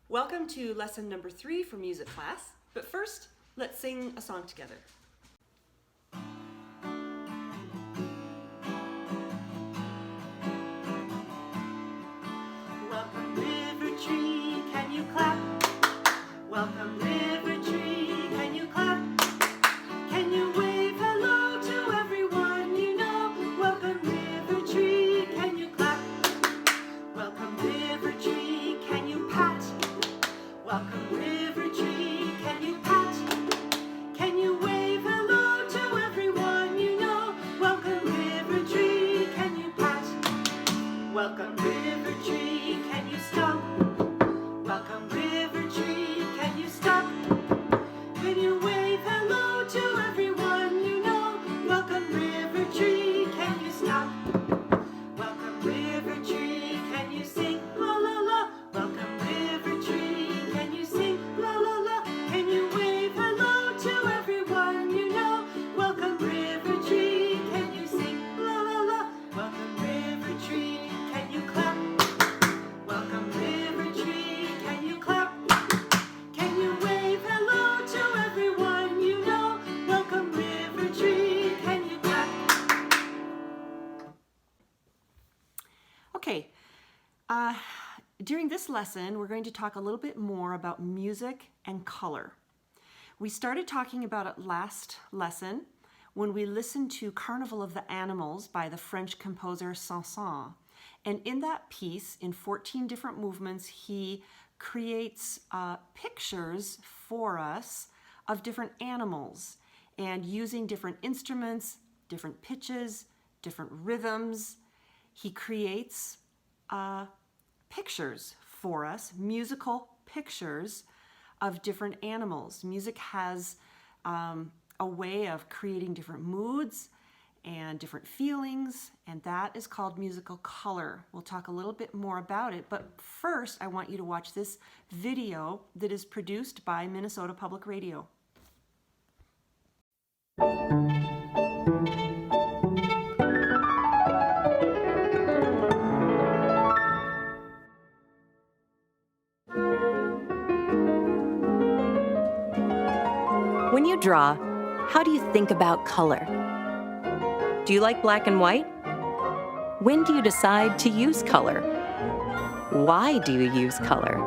Welcome to lesson number 3 for music class, but first, let's sing a song together. Welcome river tree, can you clap? Welcome river tree, can you clap? Can you wave hello to everyone you know? Welcome river tree, can you clap? Welcome river tree, can you pat? Welcome river tree, can you pat? Can you wave hello to everyone you know? Welcome river tree, can you pat? Welcome river tree, can you stop? Welcome river tree, can you stop? Can you wave hello to everyone you know? Welcome river tree, can you stop? Welcome river tree, can you sing la la la? Welcome river tree, can you sing la la la? Can you wave hello to everyone you know? Welcome river tree, can you sing la la la? Welcome river tree, can you clap? Welcome river tree, can you clap? Can you wave hello to everyone you know? Welcome river tree, can you clap? Okay, during this lesson, we're going to talk a little bit more about music and color. We started talking about it last lesson when we listened to Carnival of the Animals by the French composer Söllscher. And in that piece, in 14 different movements, he creates pictures for us of different animals and using different instruments, different pitches, different rhythms. He creates pictures for us, musical pictures of different animals. Music has a way of creating different moods and different feelings, and that is called musical color. We'll talk a little bit more about it, but first I want you to watch this video that is produced by Minnesota Public Radio. When you draw, how do you think about color? Do you like black and white? When do you decide to use color? Why do you use color?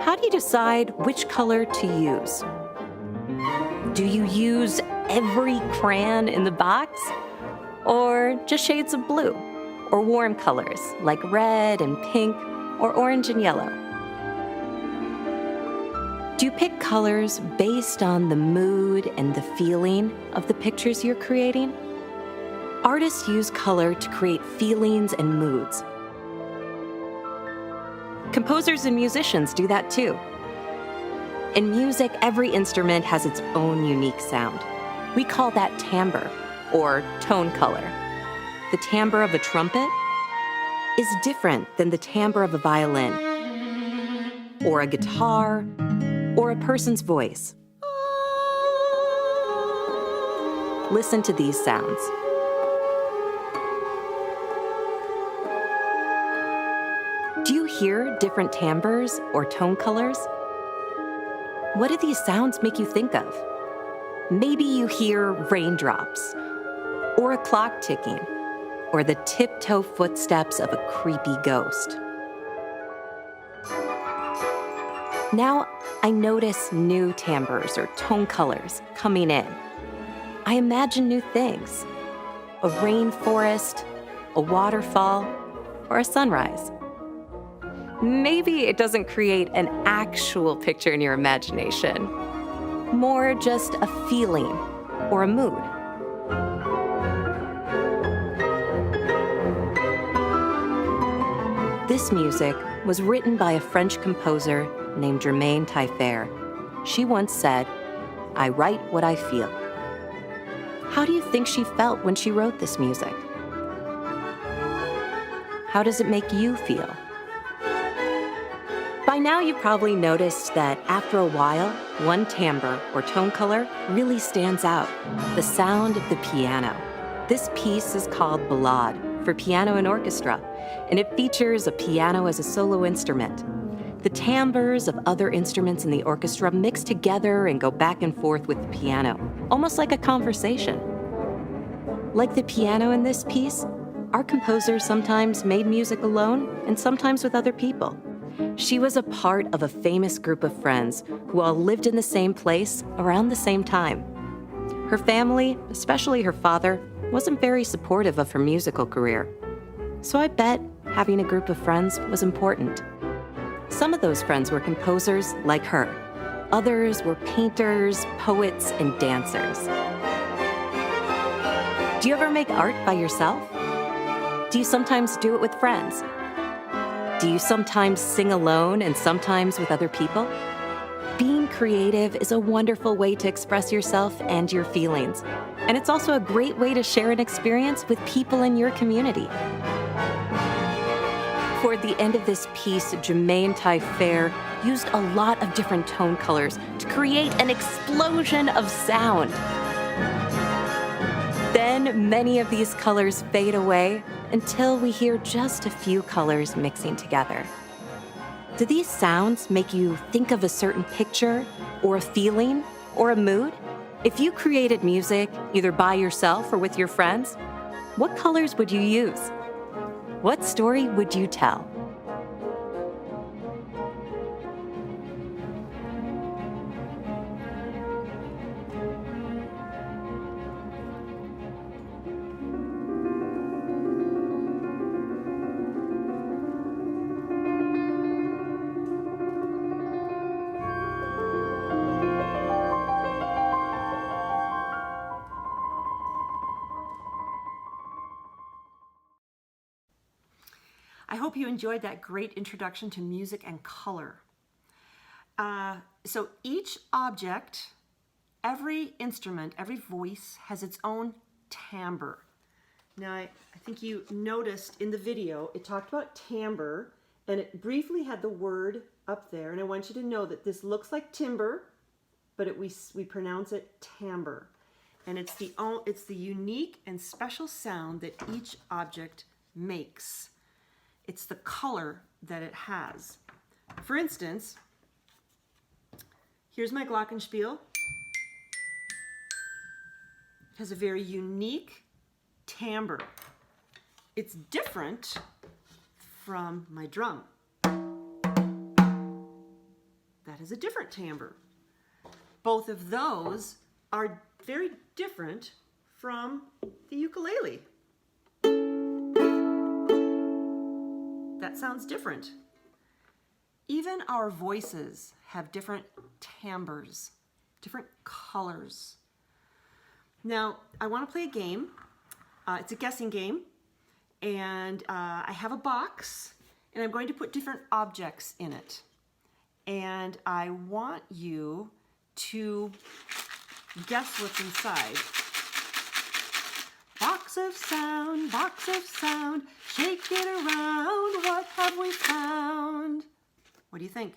How do you decide which color to use? Do you use every crayon in the box? Or just shades of blue? Or warm colors like red and pink or orange and yellow? Do you pick colors based on the mood and the feeling of the pictures you're creating? Artists use color to create feelings and moods. Composers and musicians do that too. In music, every instrument has its own unique sound. We call that timbre, or tone color. The timbre of a trumpet is different than the timbre of a violin, or a guitar, or a person's voice. Listen to these sounds. Do you hear different timbres or tone colors? What do these sounds make you think of? Maybe you hear raindrops, or a clock ticking, or the tiptoe footsteps of a creepy ghost. Now I notice new timbres or tone colors coming in. I imagine new things, a rainforest, a waterfall, or a sunrise. Maybe it doesn't create an actual picture in your imagination, more just a feeling or a mood. This music was written by a French composer named Germaine Taillefer. She once said, "I write what I feel." How do you think she felt when she wrote this music? How does it make you feel? By now you've probably noticed that after a while, one timbre or tone color really stands out, the sound of the piano. This piece is called Ballade for piano and orchestra, and it features a piano as a solo instrument. The timbres of other instruments in the orchestra mix together and go back and forth with the piano, almost like a conversation. Like the piano in this piece, our composer sometimes made music alone and sometimes with other people. She was a part of a famous group of friends who all lived in the same place around the same time. Her family, especially her father, wasn't very supportive of her musical career. So I bet having a group of friends was important. Some of those friends were composers like her. Others were painters, poets, and dancers. Do you ever make art by yourself? Do you sometimes do it with friends? Do you sometimes sing alone and sometimes with other people? Being creative is a wonderful way to express yourself and your feelings. And it's also a great way to share an experience with people in your community. Toward the end of this piece, Jermaine Taillefer used a lot of different tone colors to create an explosion of sound. Then many of these colors fade away until we hear just a few colors mixing together. Do these sounds make you think of a certain picture, or a feeling, or a mood? If you created music, either by yourself or with your friends, what colors would you use? What story would you tell? I hope you enjoyed that great introduction to music and color. So each object, every instrument, every voice has its own timbre. Now, I think you noticed in the video, it talked about timbre, and it briefly had the word up there. And I want you to know that this looks like timbre, but we pronounce it timbre. And it's the unique and special sound that each object makes. It's the color that it has. For instance, here's my glockenspiel. It has a very unique timbre. It's different from my drum. That is a different timbre. Both of those are very different from the ukulele. That sounds different. Even our voices have different timbres, different colors. Now, I want to play a game. It's a guessing game. And I have a box, and I'm going to put different objects in it. And I want you to guess what's inside. Box of sound, shake it around, what have we found? What do you think?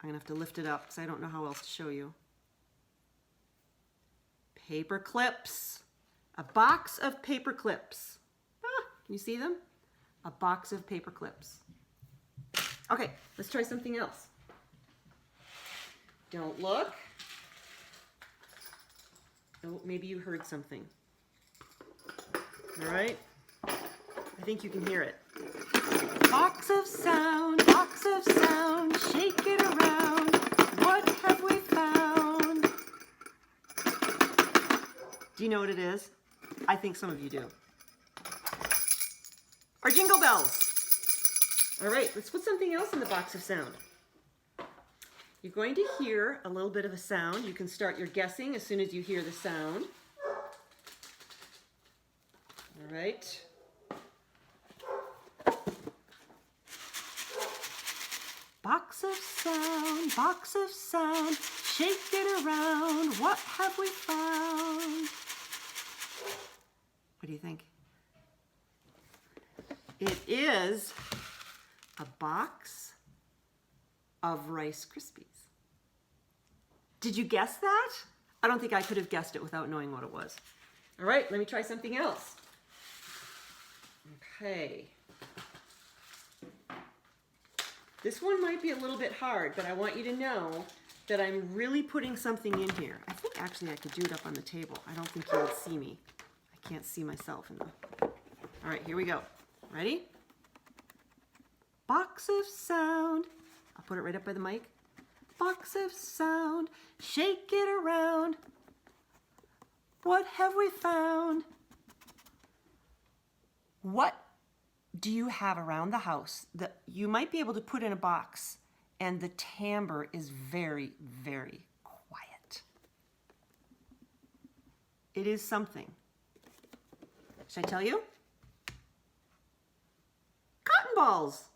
I'm gonna have to lift it up because I don't know how else to show you. Paper clips. A box of paper clips. Can you see them? A box of paper clips. Okay, let's try something else. Don't look. Oh, maybe you heard something. All right? I think you can hear it. Box of sound, shake it around. What have we found? Do you know what it is? I think some of you do. Or jingle bells. All right, let's put something else in the box of sound. You're going to hear a little bit of a sound. You can start your guessing as soon as you hear the sound. All right. Box of sound, shake it around. What have we found? What do you think? It is a box of Rice Krispies. Did you guess that? I don't think I could have guessed it without knowing what it was. All right, let me try something else. Okay. This one might be a little bit hard, but I want you to know that I'm really putting something in here. I think actually I could do it up on the table. I don't think you would see me. I can't see myself in the... All right, here we go. Ready? Box of sound. I'll put it right up by the mic. Box of sound, shake it around. What have we found? What do you have around the house that you might be able to put in a box and the timbre is very, very quiet? It is something. Should I tell you? Cotton balls.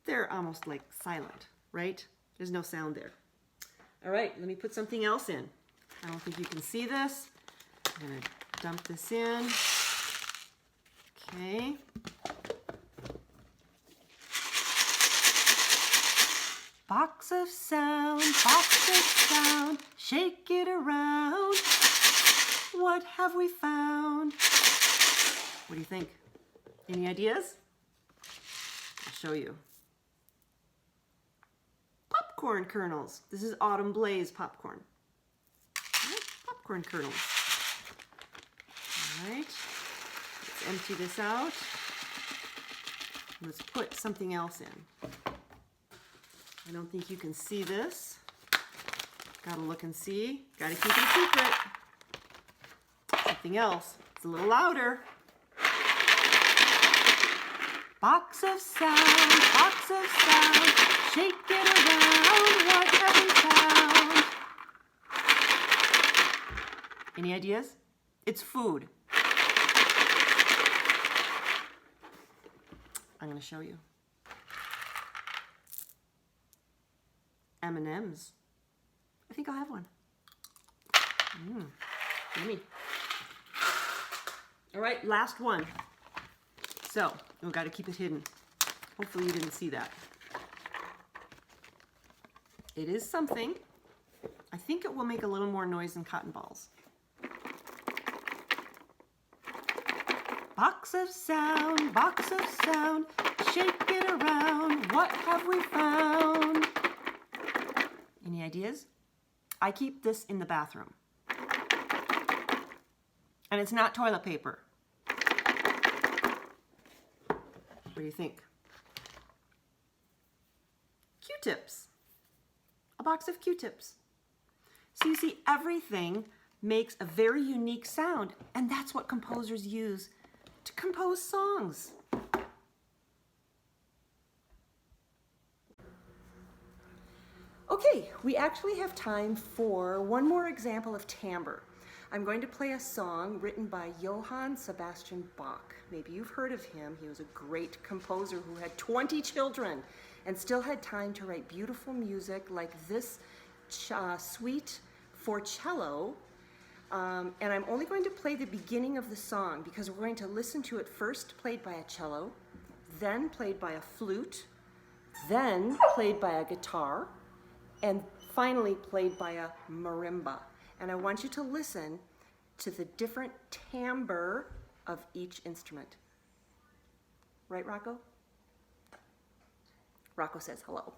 They're almost like silent, right? There's no sound there. All right, let me put something else in. I don't think you can see this. I'm gonna dump this in. Okay. Box of sound, shake it around. What have we found? What do you think? Any ideas? I'll show you. Popcorn kernels. This is Autumn Blaze popcorn. Popcorn kernels. All right. Let's empty this out. Let's put something else in. I don't think you can see this. Gotta look and see. Gotta keep it a secret. Something else. It's a little louder. Box of sound, shake it around. What have we found? Any ideas? It's food. I'm going to show you. M&Ms. I think I'll have one. Yummy. All right, last one. So, we've got to keep it hidden. Hopefully you didn't see that. It is something. I think it will make a little more noise than cotton balls. Box of sound, shake it around. What have we found? Any ideas? I keep this in the bathroom. And it's not toilet paper. What do you think? Q-tips. A box of Q-tips. So you see, everything makes a very unique sound, and that's what composers use to compose songs. Okay, we actually have time for one more example of timbre. I'm going to play a song written by Johann Sebastian Bach. Maybe you've heard of him. He was a great composer who had 20 children and still had time to write beautiful music like this suite for cello. And I'm only going to play the beginning of the song because we're going to listen to it first played by a cello, then played by a flute, then played by a guitar, and finally played by a marimba. And I want you to listen to the different timbre of each instrument. Right, Rocco? Rocco says hello.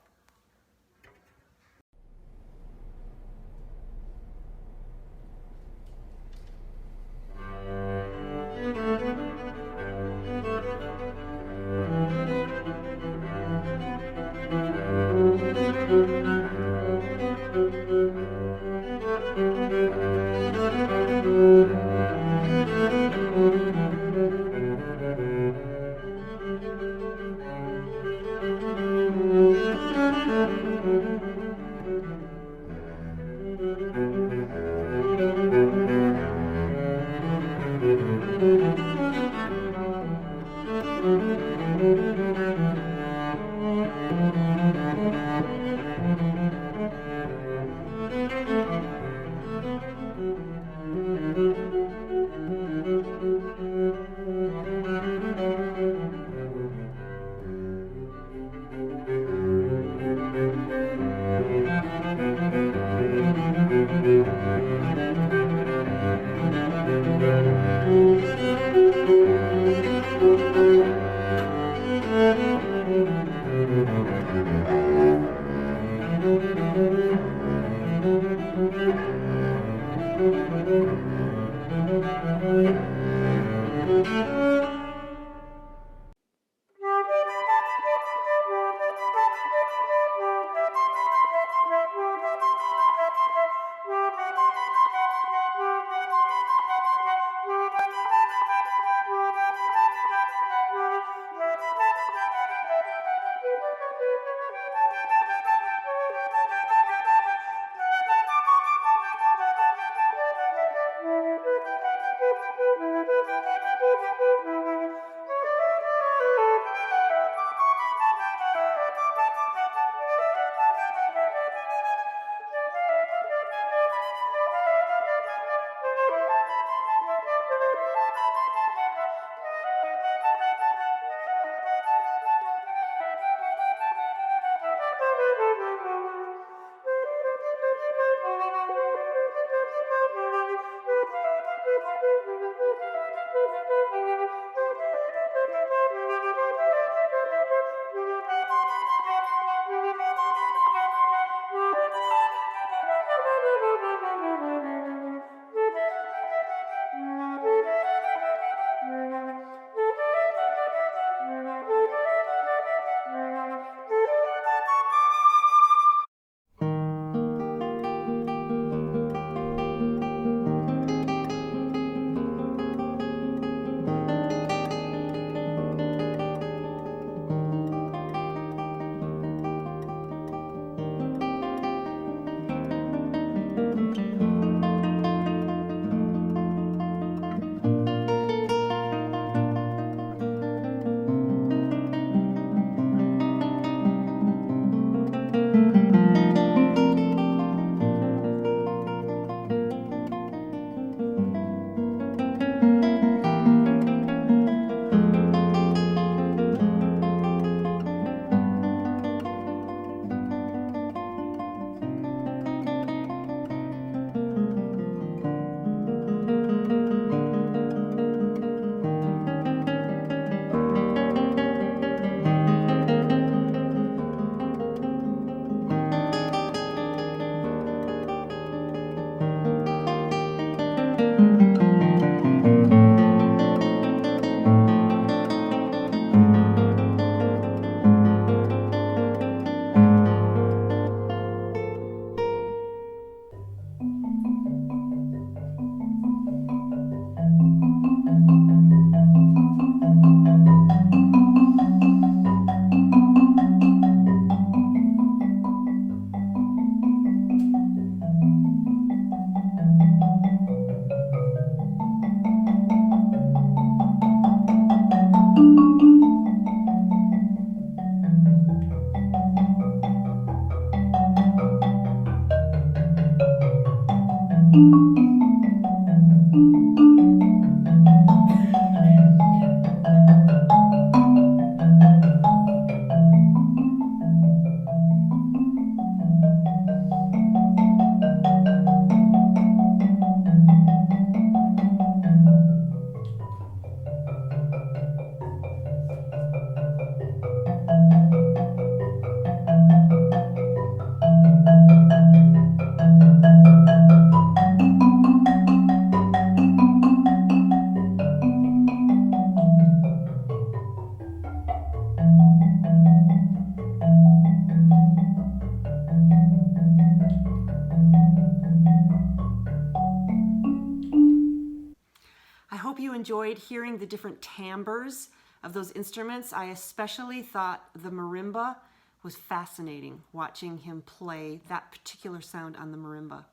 enjoyed hearing the different timbres of those instruments. I especially thought the marimba was fascinating, watching him play that particular sound on the marimba.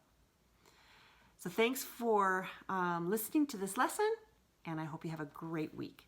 So thanks for listening to this lesson, and I hope you have a great week.